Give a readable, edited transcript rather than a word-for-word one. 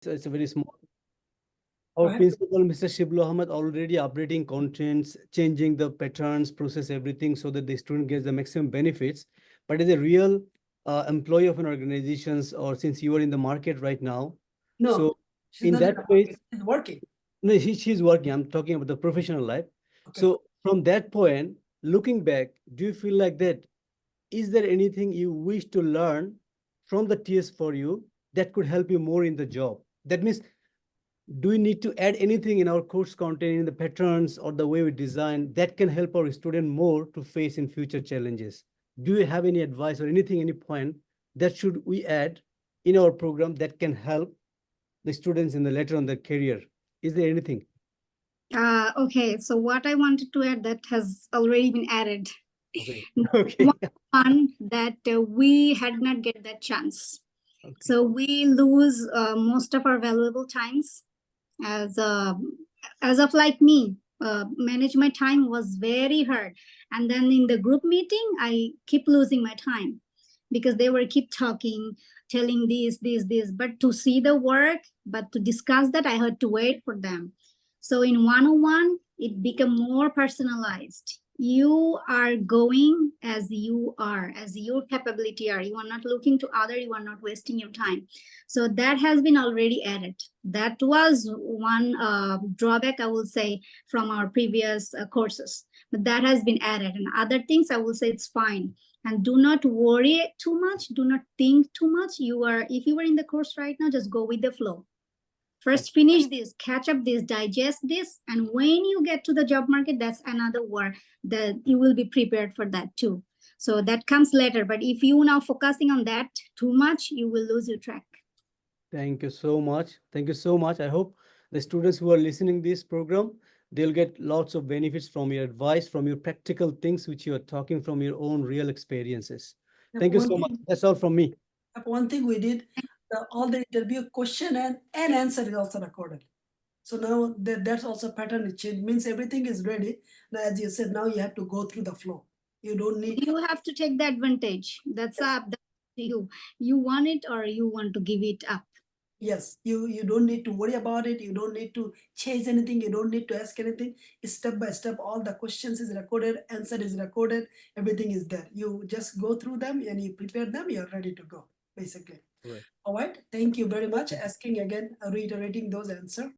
So it's a very small. Go Our ahead. principal, Mr. Shiblu Ahmed, already updating contents, changing the patterns, process everything so that the student gets the maximum benefits. But as a real employee of an organizations, or since you are in the market right now, No, so she's in not in that the phase, market. She's working. no, she's working. I'm talking about the professional life. Okay. So from that point, looking back, do you feel like that? Is there anything you wish to learn from the TS4U that could help you more in the job? That means, do we need to add anything in our course content, in the patterns or the way we design that can help our student more to face in future challenges? Do you have any advice or anything, any point that should we add in our program that can help the students in the later on their career? Is there anything? Okay, so what I wanted to add that has already been added. Okay. Okay. One that we had not get that chance. Okay. So we lose most of our valuable times as of like me. Manage my time was very hard, and then in the group meeting, I keep losing my time because they were keep talking, telling this. But to see the work, but to discuss that, I had to wait for them. So in one-on-one, it become more personalized. You are going as you are, as your capability are. You are not looking to other, you are not wasting your time. So that has been already added. That was one drawback, I will say, from our previous courses. But that has been added. And other things, I will say it's fine. And do not worry too much. Do not think too much. If you are in the course right now, just go with the flow. First, finish this, catch up this, digest this, and when you get to the job market, that's another war that you will be prepared for that too. So that comes later. But if you now focusing on that too much, you will lose your track. Thank you so much. Thank you so much. I hope the students who are listening this program, they'll get lots of benefits from your advice, from your practical things which you are talking from your own real experiences. Thank you so much. That's all from me. One thing we did, all the interview question and answer is also recorded. So now that's also pattern change. Means everything is ready. Now, as you said, now you have to go through the flow. You don't need. You have to take the advantage. That's Yes. up to you. You want it or you want to give it up. Yes, you don't need to worry about it. You don't need to change anything. You don't need to ask anything. Step by step, all the questions is recorded, answer is recorded, everything is there. You just go through them and you prepare them. You're ready to go, basically. Right. All right. Thank you very much. Asking again, reiterating those answers.